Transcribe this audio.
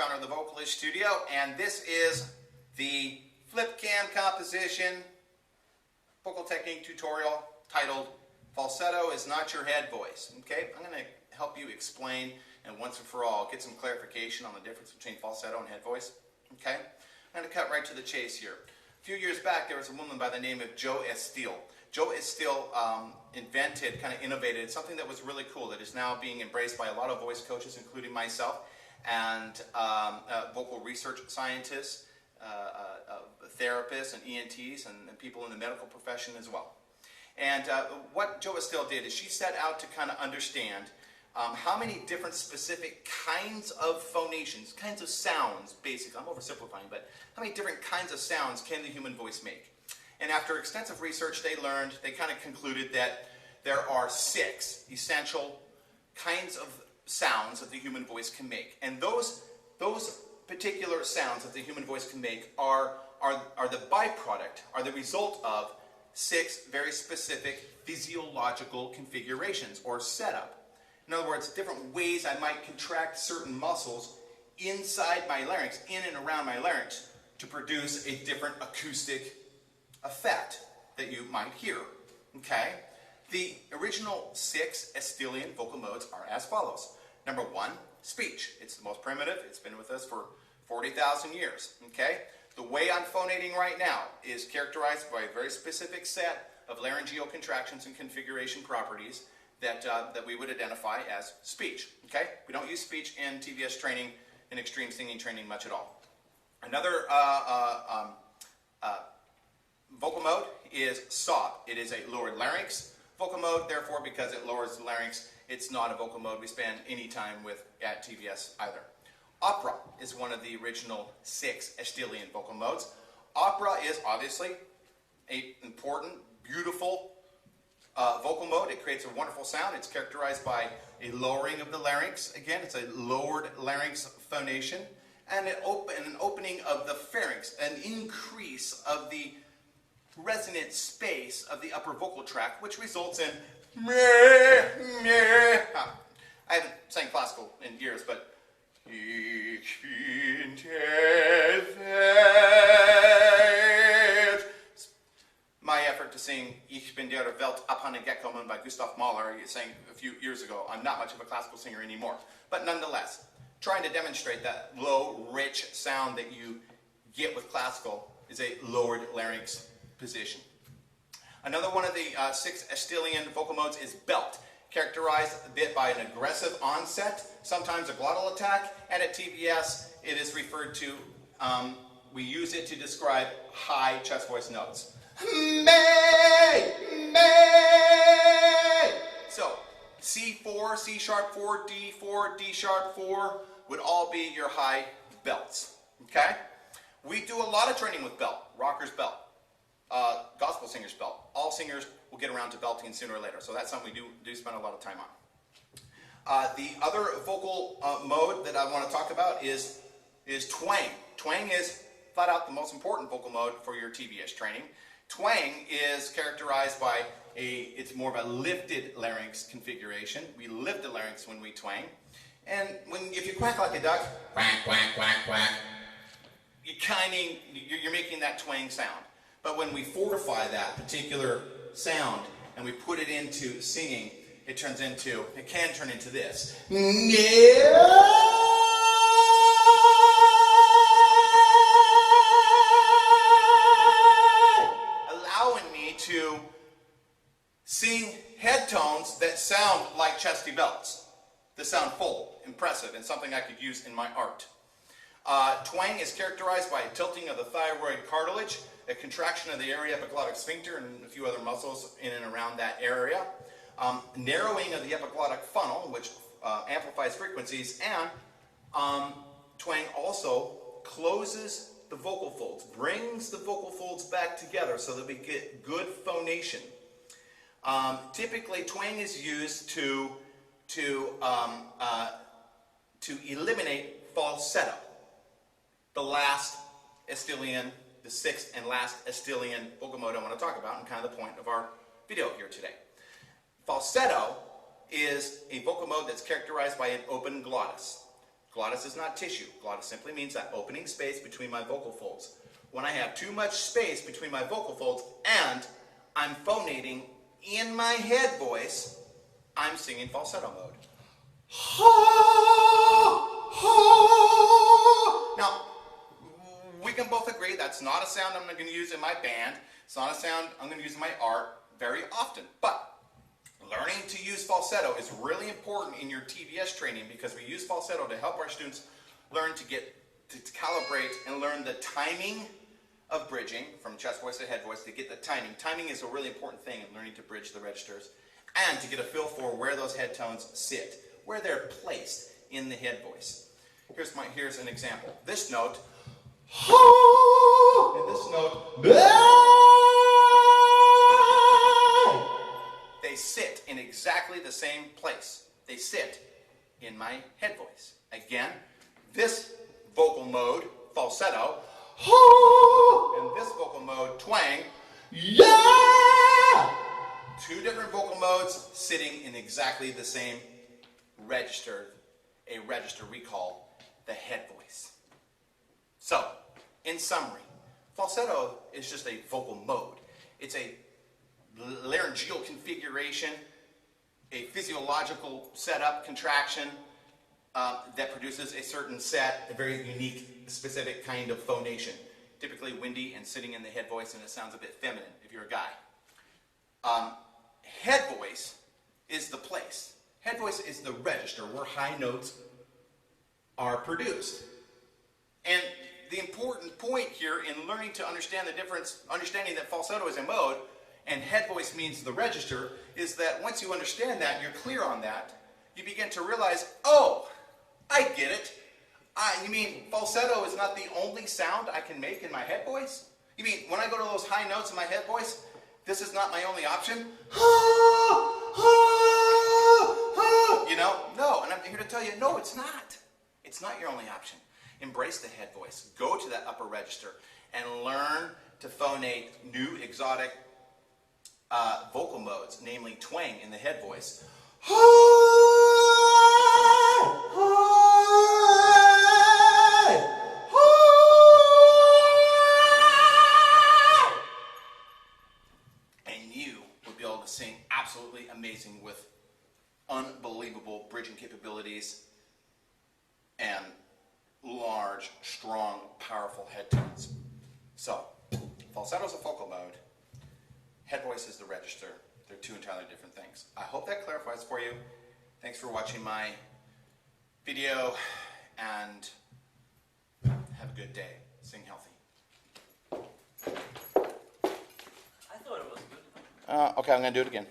founder of the Vocalist Studio, and this is the flip cam composition vocal technique tutorial titled Falsetto is Not Your Head Voice. Okay, I'm going to help you explain and once and for all get some clarification on the difference between falsetto and head voice. Okay, I'm going to cut right to the chase here. A few years back there was a woman by the name of Jo Estill. Jo Estill invented, kind of innovated something that was really cool that is now being embraced by a lot of voice coaches, including myself, and vocal research scientists, therapists and ENTs, and people in the medical profession as well. And what Jo Estill did is she set out to kind of understand how many different specific kinds of phonations, kinds of sounds, basically, I'm oversimplifying, but how many different kinds of sounds can the human voice make? And after extensive research, they kind of concluded that there are 6 essential kinds of sounds that the human voice can make. And those particular sounds that the human voice can make are the byproduct, are the result of 6 very specific physiological configurations or setup. In other words, different ways I might contract certain muscles inside my larynx, in and around my larynx, to produce a different acoustic effect that you might hear. Okay? The original 6 Estillian vocal modes are as follows. Number 1, speech. It's the most primitive. It's been with us for 40,000 years. Okay? The way I'm phonating right now is characterized by a very specific set of laryngeal contractions and configuration properties that we would identify as speech. Okay? We don't use speech in TVS training and extreme singing training much at all. Another vocal mode is sob. It is a lowered larynx vocal mode, therefore, because it lowers the larynx, it's not a vocal mode we spend any time with at TVS either. Opera is one of the original 6 Estillian vocal modes. Opera is obviously an important, beautiful vocal mode. It creates a wonderful sound. It's characterized by a lowering of the larynx. Again, it's a lowered larynx phonation, and an opening of the pharynx, an increase of the resonant space of the upper vocal tract, which results in meh, meh. I haven't sang classical in years, but my effort to sing Ich bin der Welt abhanden gekommen by Gustav Mahler, you sang a few years ago. I'm not much of a classical singer anymore, but nonetheless, trying to demonstrate that low, rich sound that you get with classical is a lowered larynx position. Another one of the 6 Estillian vocal modes is belt, characterized a bit by an aggressive onset, sometimes a glottal attack, and at TVS it is referred to, we use it to describe high chest voice notes. May, may. So C4, C sharp 4, D4, D sharp 4 would all be your high belts. Okay? We do a lot of training with belt, rocker's belt, gospel singer's belt. All singers will get around to belting sooner or later, so that's something we do spend a lot of time on. The other vocal mode that I want to talk about is twang. Twang is flat out the most important vocal mode for your TVS training. Twang is characterized by it's more of a lifted larynx configuration. We lift the larynx when we twang. And if you quack like a duck, quack, quack, quack, quack, you're making that twang sound. But when we fortify that particular sound and we put it into singing, it can turn into this. Allowing me to sing head tones that sound like chesty belts. That sound full, impressive, and something I could use in my art. Twang is characterized by a tilting of the thyroid cartilage, a contraction of the area epiglottic sphincter, and a few other muscles in and around that area. Narrowing of the epiglottic funnel, which amplifies frequencies, and twang also closes the vocal folds, brings the vocal folds back together so that we get good phonation. Typically, twang is used to eliminate falsetto. The last Estillian, the 6th and last Estillian vocal mode I want to talk about, and kind of the point of our video here today. Falsetto is a vocal mode that's characterized by an open glottis. Glottis is not tissue. Glottis simply means that opening space between my vocal folds. When I have too much space between my vocal folds and I'm phonating in my head voice, I'm singing falsetto mode. Now, we can both agree that's not a sound I'm going to use in my band. It's not a sound I'm going to use in my art very often. But learning to use falsetto is really important in your TVS training because we use falsetto to help our students learn to calibrate and learn the timing of bridging from chest voice to head voice, to get the timing. Timing is a really important thing in learning to bridge the registers and to get a feel for where those head tones sit, where they're placed in the head voice. Here's an example. This note, and this note, they sit in exactly the same place. They sit in my head voice. Again, this vocal mode, falsetto, and this vocal mode, twang, yeah! Two different vocal modes sitting in exactly the same register, a register we call the head voice. So, in summary, falsetto is just a vocal mode. It's a laryngeal configuration, a physiological setup, contraction that produces a certain set, a very unique, specific kind of phonation. Typically windy and sitting in the head voice, and it sounds a bit feminine if you're a guy. Head voice is the place. Head voice is the register where high notes are produced. And the important point here in learning to understand the difference, understanding that falsetto is a mode and head voice means the register, is that once you understand that, you're clear on that, you begin to realize, oh, I get it. You mean falsetto is not the only sound I can make in my head voice? You mean when I go to those high notes in my head voice, this is not my only option? You know? No, and I'm here to tell you, no, it's not. It's not your only option. Embrace the head voice. Go to that upper register and learn to phonate new exotic vocal modes, namely twang in the head voice. And you will be able to sing absolutely amazing with unbelievable bridging capabilities and large, strong, powerful head tones. So, falsetto is a vocal mode. Head voice is the register. They're two entirely different things. I hope that clarifies for you. Thanks for watching my video, and have a good day. Sing healthy. I thought it was good. Okay, I'm going to do it again.